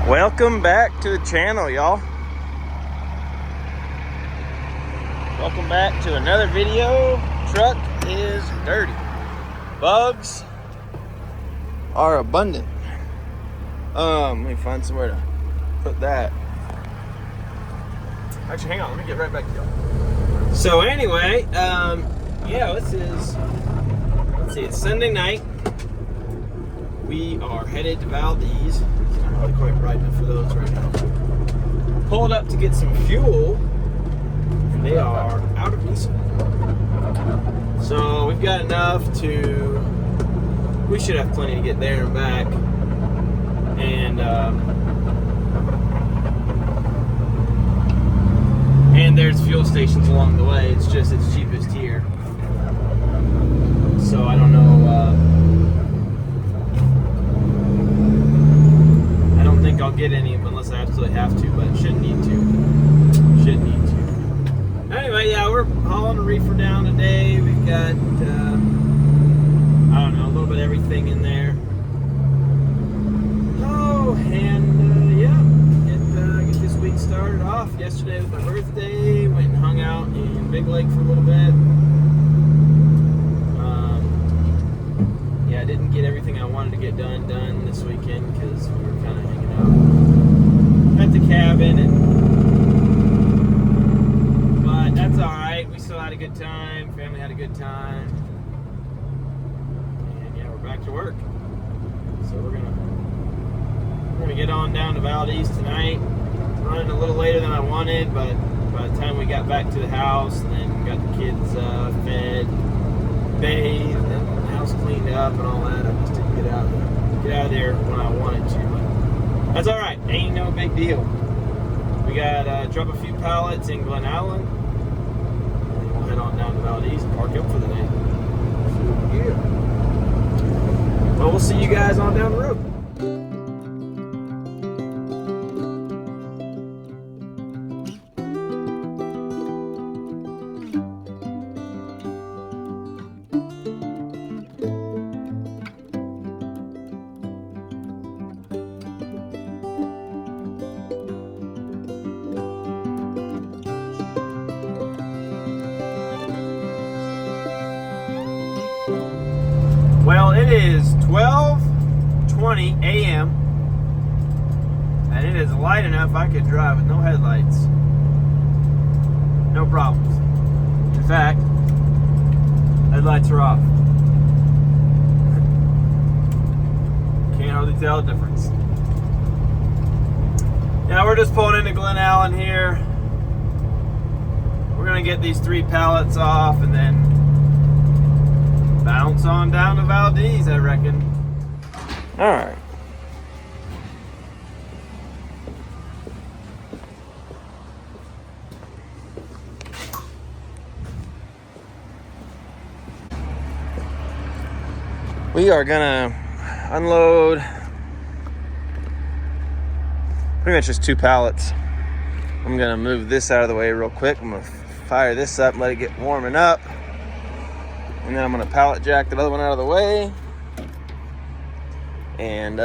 Welcome back to the channel, y'all. Welcome back to another video. Truck is dirty. Bugs are abundant. Let me find somewhere to put that. Actually, hang on, let me get right back to y'all. So anyway, yeah, let's see, it's Sunday night. We are headed to Valdez. It's not really quite bright enough for those right now. Pulled up to get some fuel, and they are out of diesel. So we've got enough to, we should have plenty to get there and back. And there's fuel stations along the way. It's just it's cheapest here. So I don't know. I don't think I'll get any unless I absolutely have to, but shouldn't need to. Shouldn't need to. Anyway, yeah, we're hauling a reefer down today. We've got I don't know, a little bit of everything in there. Oh, and yeah, get this week started off. Yesterday was my birthday. Went and hung out in Big Lake for a little bit. Yeah, I didn't get everything I wanted to get done this weekend because we were kind of hanging out at the cabin, but that's all right. We still had a good time. Family had a good time, and yeah, we're back to work. So we're gonna get on down to Valdez tonight. Running a little later than I wanted, but by the time we got back to the house and then got the kids fed, bathed, and the house cleaned up and all that, I just didn't get out of there when I wanted to. But that's all right. Ain't no big deal. We got drop a few pallets in Glennallen, and then we'll head on down to Valdez and park up for the day. So, yeah. Well, we'll see you guys on down the road. Well, it is 12:20 a.m. and it is light enough I could drive with no headlights. No problems. In fact, headlights are off. Can't hardly tell the difference. Now we're just pulling into Glennallen here. We're gonna get these 3 pallets off and then bounce on down to Valdez, I reckon. All right. We are gonna unload pretty much just 2 pallets. I'm gonna move this out of the way real quick. I'm gonna fire this up and let it get warming up. And then I'm gonna pallet jack the other one out of the way. And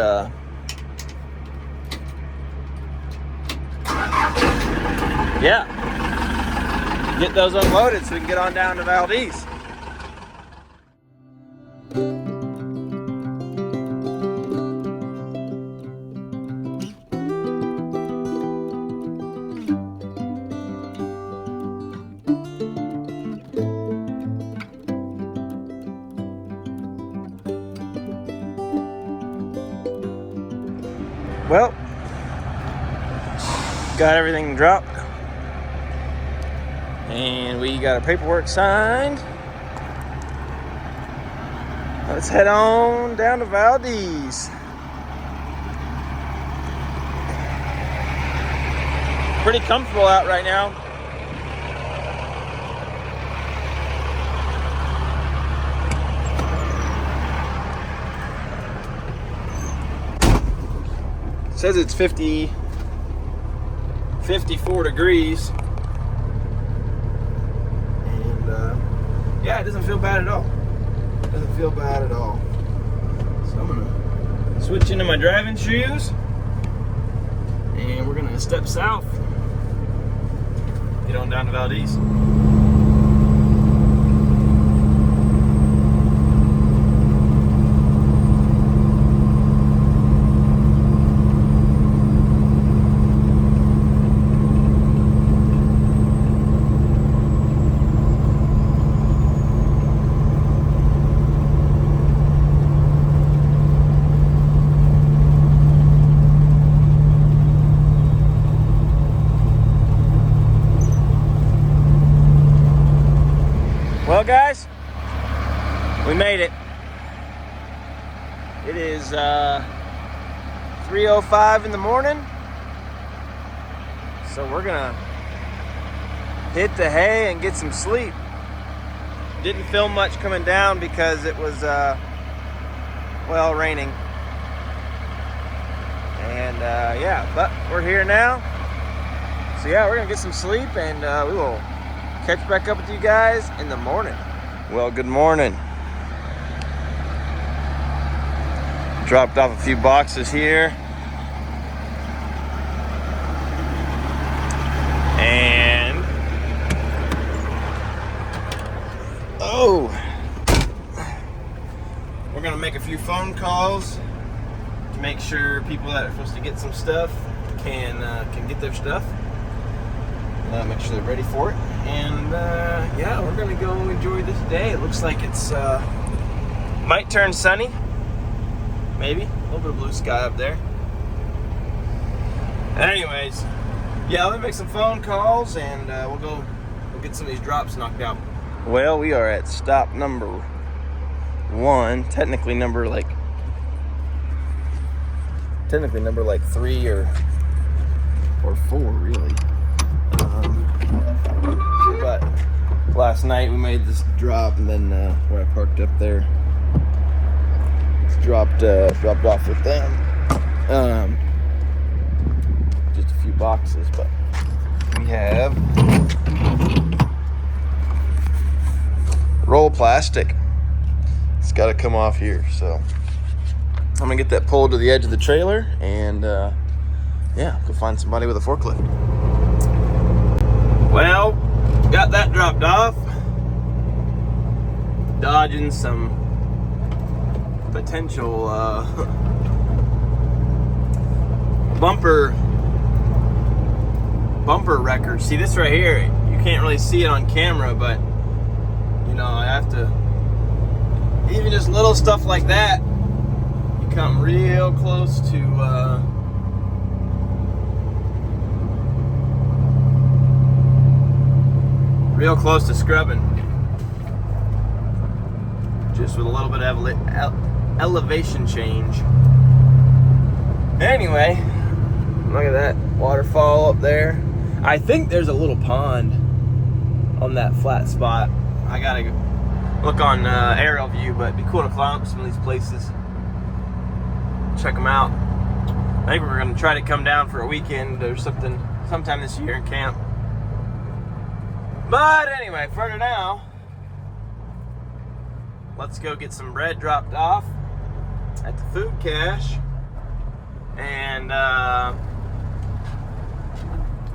yeah, get those unloaded so we can get on down to Valdez. Well, got everything dropped, and we got our paperwork signed. Let's head on down to Valdez. Pretty comfortable out right now. It says it's 54 degrees. And yeah, it doesn't feel bad at all. It doesn't feel bad at all. So I'm gonna switch into my driving shoes. and we're gonna step south, get on down to Valdez. Well, guys, we made it. It is 3:05 in the morning, so we're gonna hit the hay and get some sleep. Didn't film much coming down because it was well, raining, and yeah, but we're here now, so yeah, we're gonna get some sleep, and we will catch back up with you guys in the morning. Well, good morning. Dropped off a few boxes here. And we're gonna make a few phone calls to make sure people that are supposed to get some stuff can get their stuff. Make sure they're ready for it. And yeah, we're gonna go enjoy this day. It looks like it's might turn sunny, maybe a little bit of blue sky up there. Anyways, yeah, let me make some phone calls, and we'll get some of these drops knocked out. Well, we are at stop number 1, technically number like 3 or 4, really. But last night we made this drop, and then where I parked up there, it's dropped off with them. Just a few boxes, but we have roll plastic. It's got to come off here, so I'm gonna get that pulled to the edge of the trailer, and yeah, go find somebody with a forklift. Well, got that dropped off. Dodging some potential bumper wreckers. See this right here? You can't really see it on camera, but you know, I have to. Even just little stuff like that, you come real close to. Real close to scrubbing, just with a little bit of elevation change. Anyway, look at that waterfall up there. I think there's a little pond on that flat spot. I gotta go look on aerial view, but it'd be cool to climb up some of these places, check them out. I think we're gonna try to come down for a weekend or something sometime this year and camp. But anyway, further now, let's go get some bread dropped off at the food cache, and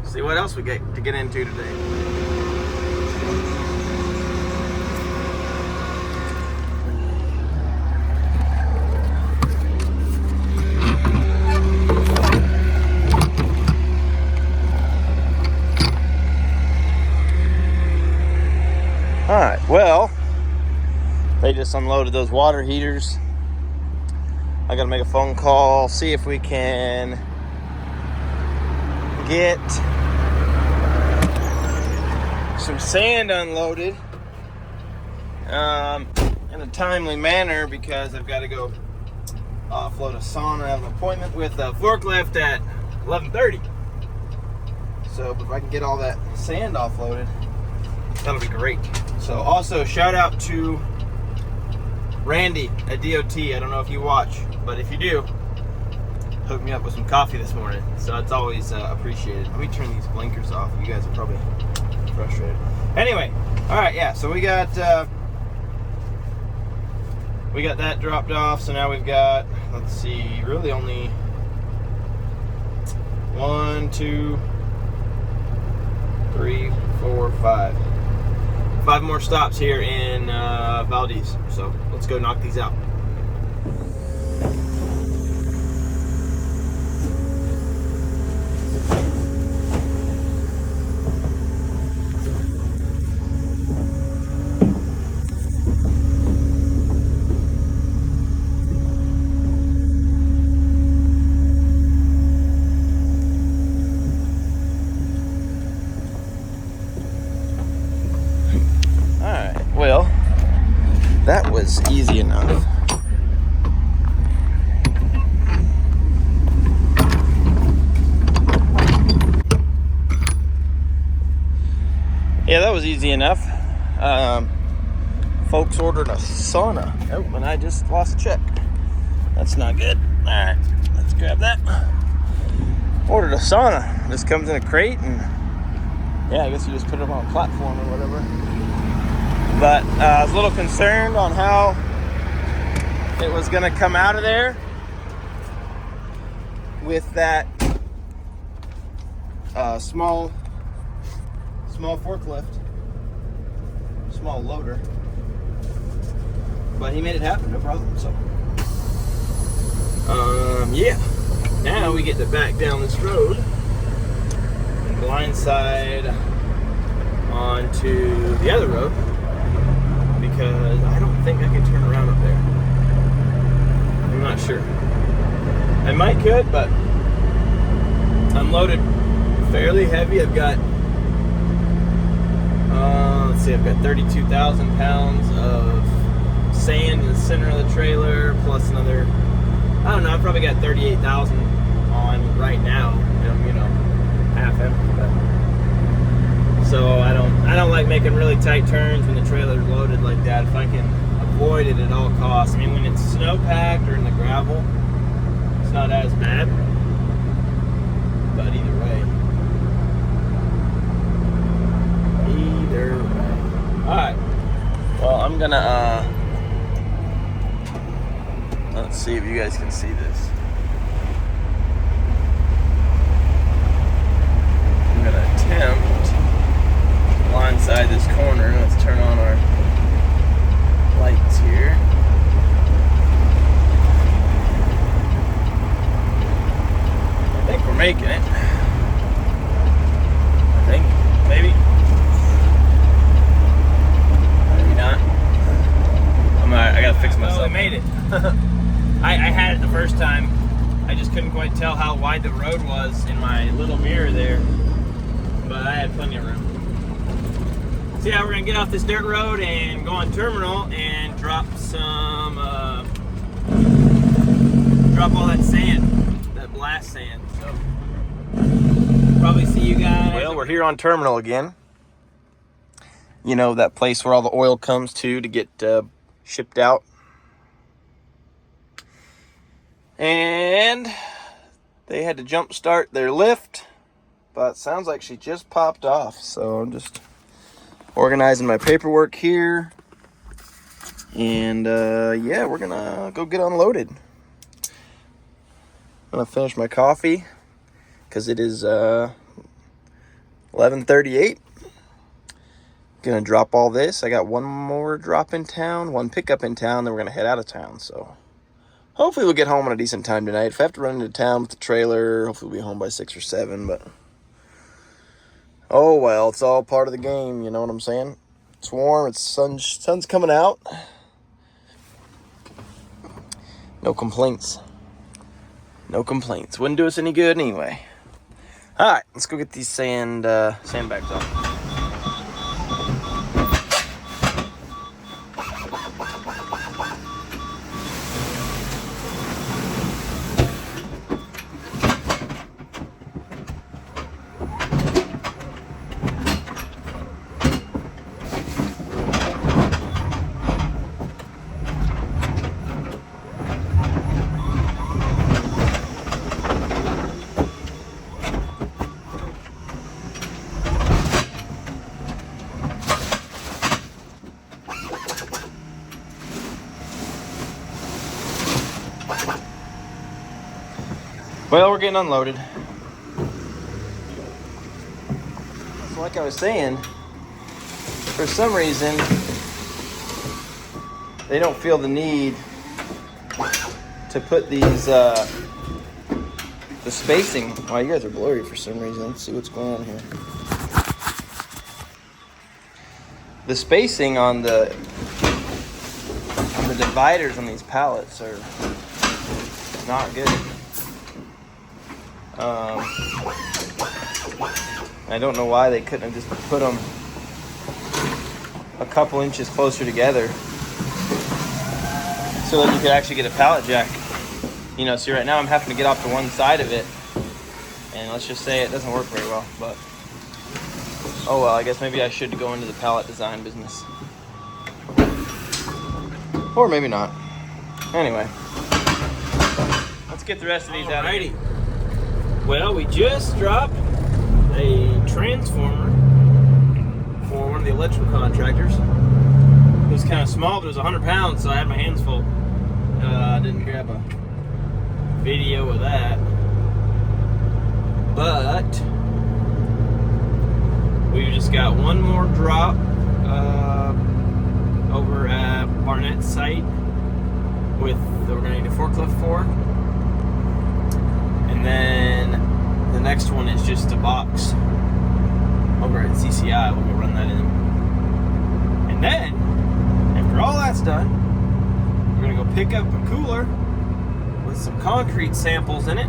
see what else we get to get into today. Alright, well, they just unloaded those water heaters. I gotta make a phone call, see if we can get some sand unloaded in a timely manner, because I've got to go offload a sauna. I have an appointment with a forklift at 11:30. So if I can get all that sand offloaded, that'll be great. So also shout out to Randy at DOT. I don't know if you watch, but if you do, hook me up with some coffee this morning. So it's always appreciated. Let me turn these blinkers off. You guys are probably frustrated. Anyway, all right, yeah. So we got that dropped off. So now we've got, let's see, really only 1, 2, 3, 4, 5. 5 more stops here in Valdez. So let's go knock these out. Well, that was easy enough. Yeah, that was easy enough. Folks ordered a sauna. Oh, and I just lost a check. That's not good. All right, let's grab that. Ordered a sauna. This comes in a crate, and yeah, I guess you just put it on a platform or whatever. But I was a little concerned on how it was going to come out of there with that small forklift, small loader. But he made it happen, no problem. So, yeah. Now we get to back down this road and blindside onto the other road, because I don't think I can turn around up there. I'm not sure. I might could, but I'm loaded fairly heavy. I've got, let's see, I've got 32,000 pounds of sand in the center of the trailer, plus another, I don't know, I've probably got 38,000 on right now. You know, half empty. But so I don't like making really tight turns when the trailer's loaded like that. If I can avoid it at all costs. I mean, when it's snow packed or in the gravel, it's not as bad. But either way. Alright. Well, I'm gonna let's see if you guys can see this. I'm gonna attempt blindside this corner. Let's turn on our lights here. I think we're making it. I think, maybe. Maybe not. I gotta fix myself. Well, we made it. I had it the first time. I just couldn't quite tell how wide the road was in my little mirror there. But I had plenty of room. So yeah, we're gonna get off this dirt road and go on terminal and drop some, drop all that sand, that blast sand. So probably see you guys. Well, we're here on terminal again. You know, that place where all the oil comes to get shipped out. And they had to jump start their lift, but it sounds like she just popped off. So I'm just organizing my paperwork here, and yeah, we're gonna go get unloaded. I'm gonna finish my coffee because it is 11:38. Gonna drop all this. I got one more drop in town, one pickup in town, then we're gonna head out of town. So hopefully we'll get home in a decent time tonight. If I have to run into town with the trailer, hopefully we'll be home by 6 or 7, but oh well, it's all part of the game, you know what I'm saying? It's warm, it's sun's coming out. No complaints. No complaints. Wouldn't do us any good anyway. Alright, let's go get these sandbags on. Well, we're getting unloaded. like I was saying, for some reason, they don't feel the need to put these, the spacing. Wow, you guys are blurry for some reason. Let's see what's going on here. The spacing on the dividers on these pallets are not good. I don't know why they couldn't have just put them a couple inches closer together so that you could actually get a pallet jack. You know, see right now I'm having to get off to one side of it, and let's just say it doesn't work very well, but oh well, I guess maybe I should go into the pallet design business. Or maybe not. Anyway, let's get the rest of these out of here. Well, we just dropped a transformer for one of the electrical contractors. It was kind of small, but it was 100 pounds, so I had my hands full. I didn't grab a video of that. But we just got one more drop over at Barnett's site with we're gonna need a forklift for. And then the next one is just a box over at CCI. We'll go run that in. And then, after all that's done, we're gonna go pick up a cooler with some concrete samples in it.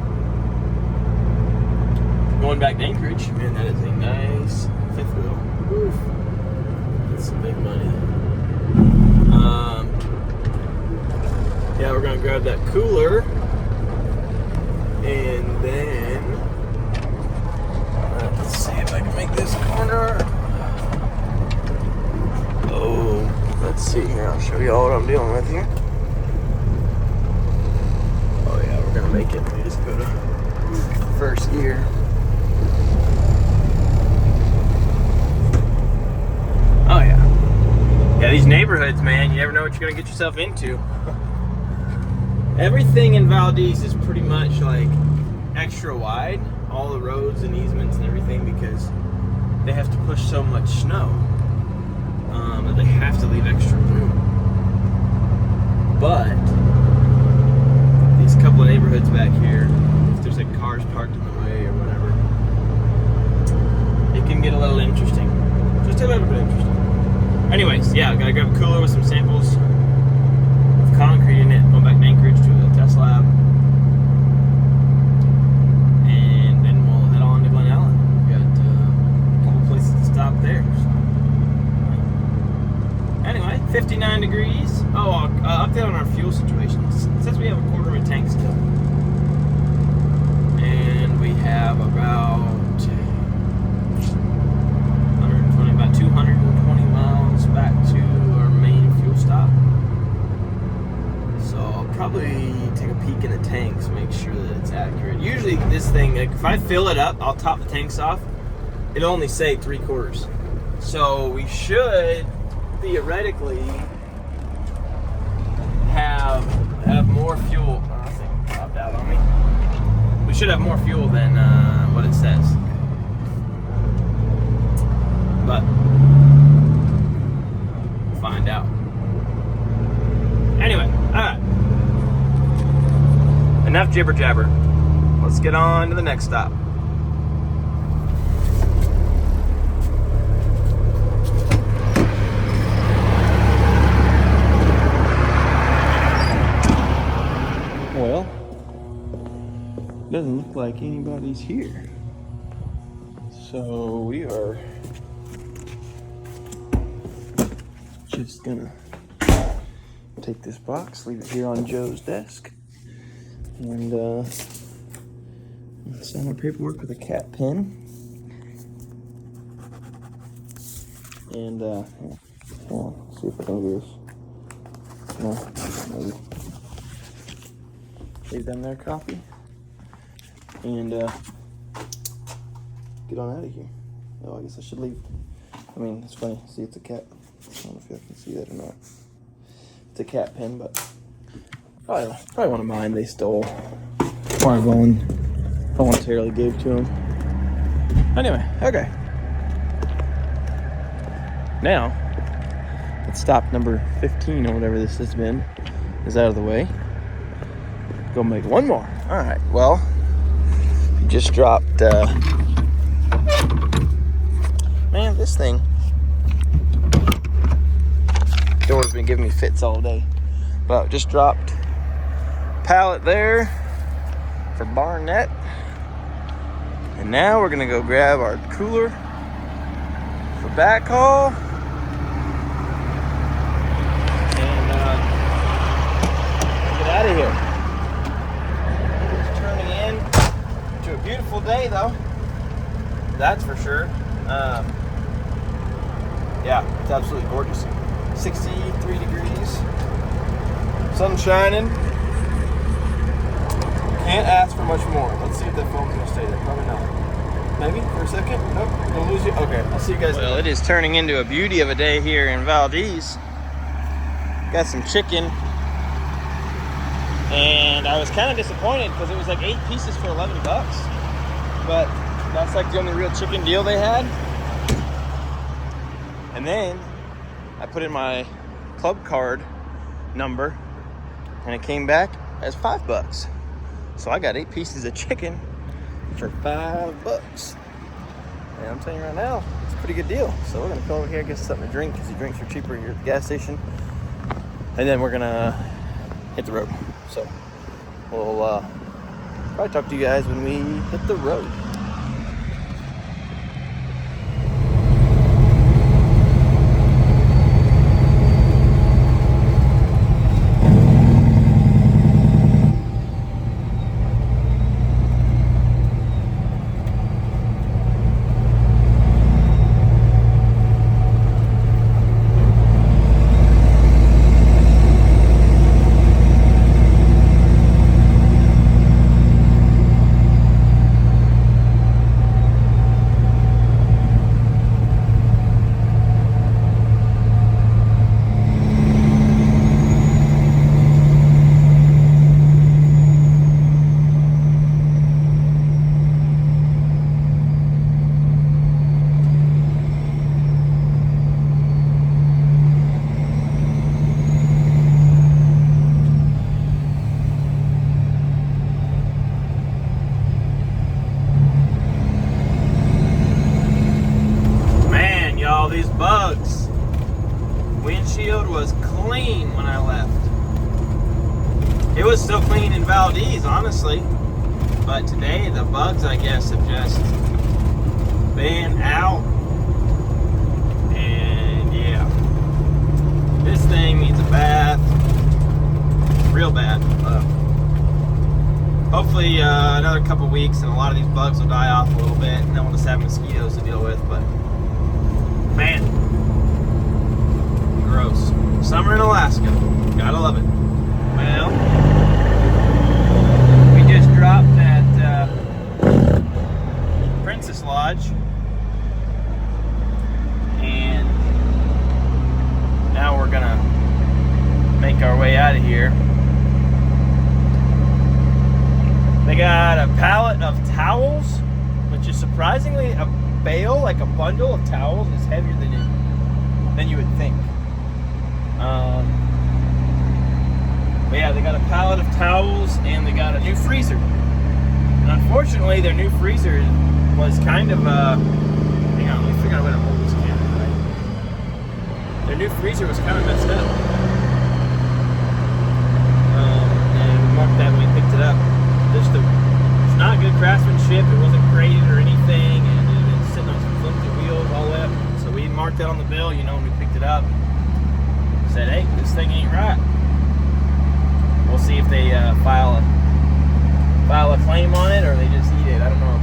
Going back to Anchorage. Man, that is a nice fifth wheel. Oof. That's some big money. Yeah, we're gonna grab that cooler, and then let's see if I can make this corner. Oh, let's see here. I'll show you all what I'm dealing with here. Oh yeah, we're gonna make it. We just go to first gear. Oh yeah. Yeah, these neighborhoods, man, you never know what you're gonna get yourself into. Everything in Valdez is pretty much like extra wide, all the roads and easements and everything, because they have to push so much snow that they have to leave extra room. But these couple of neighborhoods back here, if there's like cars parked in the way or whatever, it can get a little interesting. Just a little bit interesting. Anyways, yeah, I gotta grab a cooler with some samples of concrete in it, going back to Anchorage to a test lab, and then we'll head on to Glennallen. We've got a couple places to stop there. So. Anyway, 59 degrees. Oh, update on our fuel situation. Since we have a quarter of a tank still, and we have about 220 miles back to our main fuel stop. So I'll probably take a peek in the tanks, make sure that it's accurate. Usually this thing, like, if I fill it up, I'll top the tanks off. It'll only say 3/4. So we should theoretically have more fuel. Oh, that thing popped out on me. We should have more fuel than what it says. But we'll find out. Anyway, alright. Enough jibber jabber. Let's get on to the next stop. Well, doesn't look like anybody's here. So we are just gonna take this box, leave it here on Joe's desk, and sign our paperwork with a cat pen. And hold on, see if I can do this. No, maybe. Leave them their copy, and get on out of here. Oh, I guess I should leave. I mean, it's funny. See, it's a cat. I don't know if you can see that or not. It's a cat pen, but probably one of mine they stole, or I voluntarily gave to him. Anyway, okay. Now, let's stop number 15 or whatever this has been is out of the way. Go make one more. All right, well, you just dropped, man, this thing, door's been giving me fits all day. But just dropped pallet there for barn net. And now we're gonna go grab our cooler for backhaul. And get out of here. It's turning in to a beautiful day though. That's for sure. Yeah, it's absolutely gorgeous. 63 degrees. Sun shining. Can't ask for much more. Let's see if that phone's gonna stay there. Probably not. Maybe for a second? Nope, I'm gonna lose you. Okay, I'll see you guys. Well, it is turning into a beauty of a day here in Valdez. Got some chicken. And I was kind of disappointed because it was like 8 pieces for $11. But that's like the only real chicken deal they had. And then I put in my club card number and it came back as $5. So I got 8 pieces of chicken for $5. And I'm telling you right now, it's a pretty good deal. So we're gonna come over here and get something to drink because the drinks are cheaper here at the gas station. And then we're gonna hit the road. So we'll probably talk to you guys when we hit the road. These bugs. Windshield was clean when I left. It was still clean in Valdez, honestly. But today, the bugs, I guess, have just been out. And yeah, this thing needs a bath. Real bad. Hopefully, another couple weeks and a lot of these bugs will die off a little bit. And then we'll just have mosquitoes to deal with. But man, gross. Summer in Alaska. Gotta love it. Well, we just dropped at Princess Lodge. And now we're gonna make our way out of here. They got a pallet of towels, which is surprisingly a bale, like a bundle of towels, is heavier than you would think. But yeah, they got a pallet of towels and they got a new freezer. And unfortunately, their new freezer was kind of hang on, let me figure out a way to hold this camera right. Their new freezer was kind of messed up. And we marked that when we picked it up. It's not good craftsmanship. It wasn't graded or anything, and it's sitting on some flimsy wheels all that. So we marked that on the bill, you know, when we picked it up. Said, hey, this thing ain't right. We'll see if they file a claim on it or they just eat it. I don't know.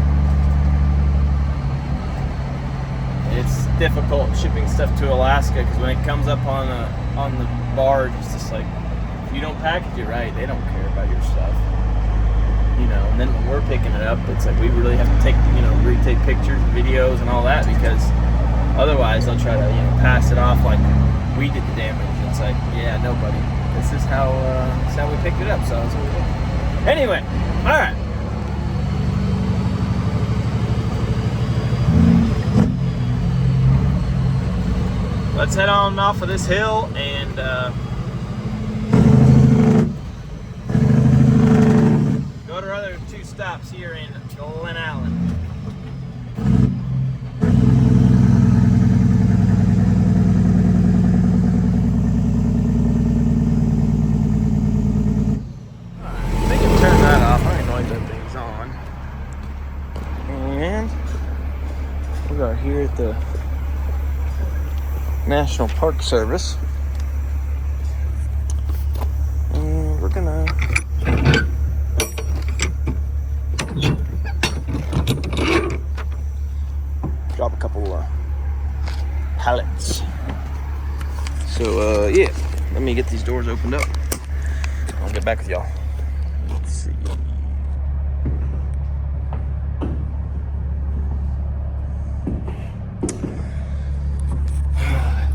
It's difficult shipping stuff to Alaska because when it comes up on the barge, it's just like, if you don't package it right, they don't care about your stuff. You know, and then when we're picking it up, it's like we really have to take, retake pictures, videos, and all that because otherwise they'll try to, pass it off like we did the damage. It's like, yeah, nobody. This is how we picked it up. So that's what we did. Anyway, all right. let's head on off of this hill and go to our other 2 stops here in Glennallen. They can turn that off. I don't know if that thing's on. And we are here at the National Park Service. And we're gonna drop a couple pallets. So yeah, let me get these doors opened up. I'll get back with y'all. Let's see.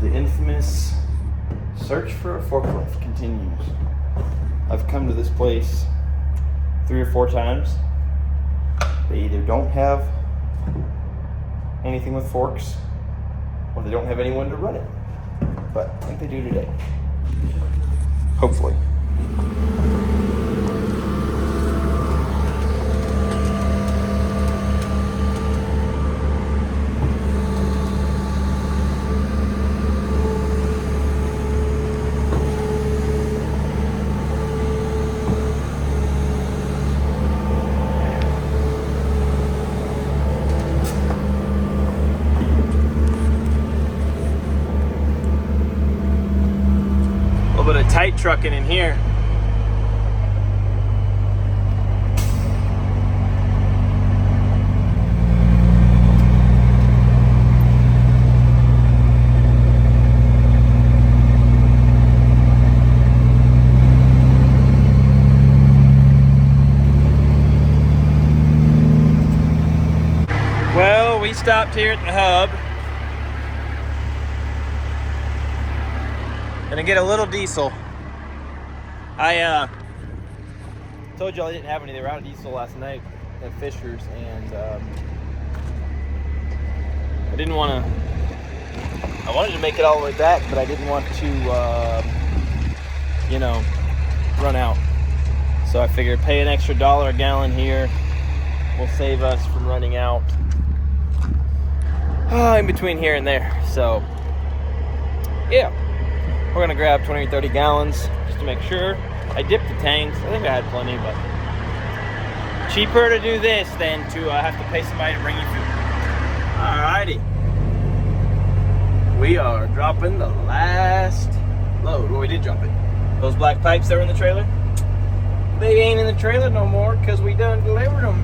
The infamous search for a forklift continues. I've come to this place 3 or 4 times. They either don't have anything with forks, or they don't have anyone to run it. But I think they do today. Hopefully. Tight trucking in here. Well, we stopped here at the hub. Gonna get a little diesel. I told y'all I didn't have any. They were out of diesel last night at Fisher's, and I didn't want to. I wanted to make it all the way back, but I didn't want to, you know, run out. So I figured pay an extra $1 a gallon here will save us from running out in between here and there. So yeah, we're gonna grab 20 or 30 gallons just to make sure. I dipped the tanks. I think I had plenty, but cheaper to do this than to have to pay somebody to bring you food. Alrighty. We are dropping the last load. Well, we did drop it. Those black pipes that were in the trailer, they ain't in the trailer no more because we done delivered them.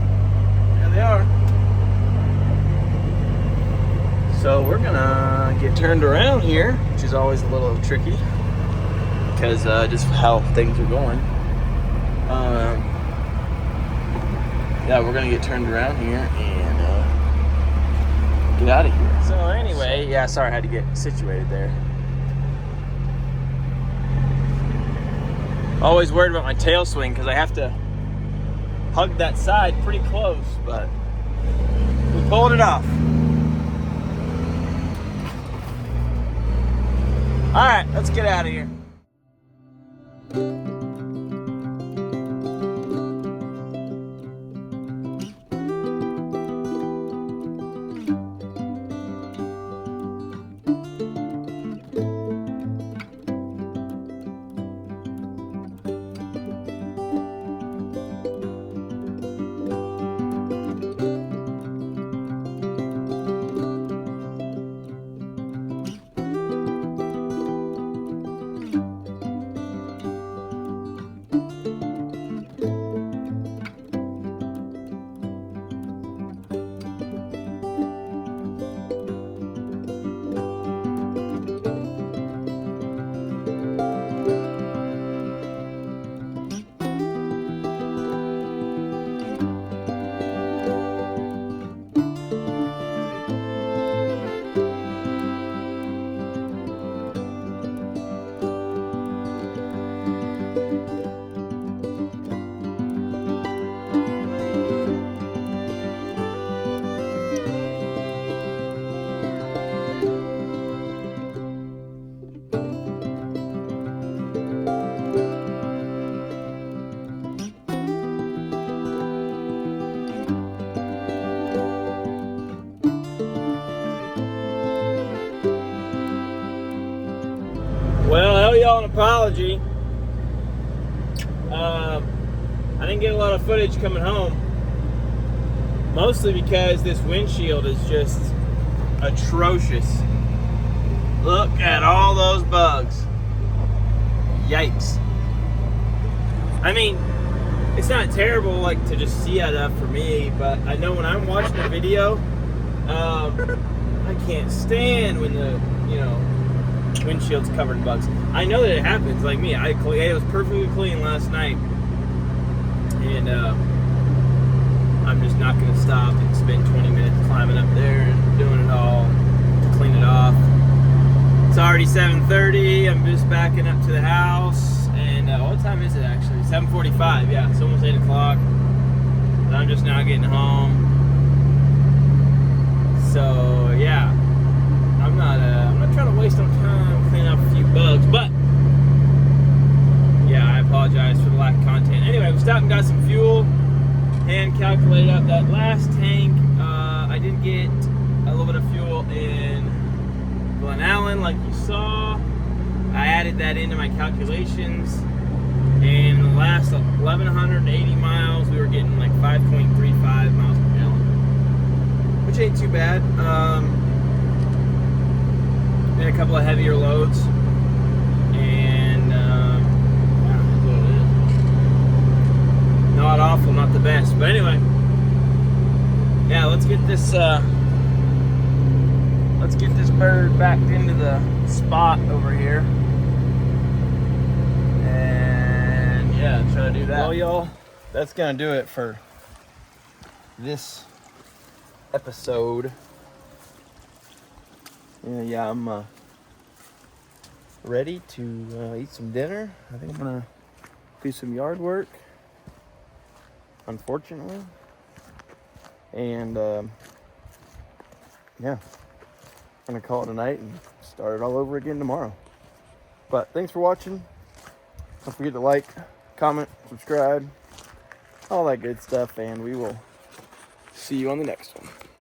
There they are. So we're gonna get turned around here, which is always a little tricky because just how things are going. Yeah, we're gonna get turned around here and get out of here. So anyway, yeah, sorry I had to get situated there. Always worried about my tail swing because I have to hug that side pretty close, but we pulled it off. All right, let's get out of here. y'all an apology. I didn't get a lot of footage coming home, mostly because this windshield is just atrocious. Look at all those bugs. Yikes. I mean, it's not terrible like to just see out of for me, but I know when I'm watching a video, I can't stand when the, windshield's covered in bugs. I know that it happens, like me. It was perfectly clean last night, and I'm just not going to stop and spend 20 minutes climbing up there and doing it all to clean it off. It's already 7:30. I'm just backing up to the house, and what time is it actually? 7:45. Yeah, it's almost 8 o'clock. And I'm just now getting home. So yeah, I'm not trying to waste no time cleaning up a few bugs, but yeah, I apologize for the lack of content. Anyway, we stopped and got some fuel and calculated up that last tank. I did get a little bit of fuel in Glennallen, like you saw. I added that into my calculations, and in the last 1,180 miles, we were getting like 5.35 miles per gallon, which ain't too bad. And a couple of heavier loads, and yeah, that's what it is. Not awful, not the best, but anyway, yeah, let's get this bird backed into the spot over here, and yeah, try to do that. Well, y'all, that's gonna do it for this episode. Yeah, I'm ready to eat some dinner. I think I'm gonna do some yard work, unfortunately, and yeah, I'm gonna call it a night and start it all over again tomorrow. But thanks for watching. Don't forget to like, comment, subscribe, all that good stuff, and we will see you on the next one.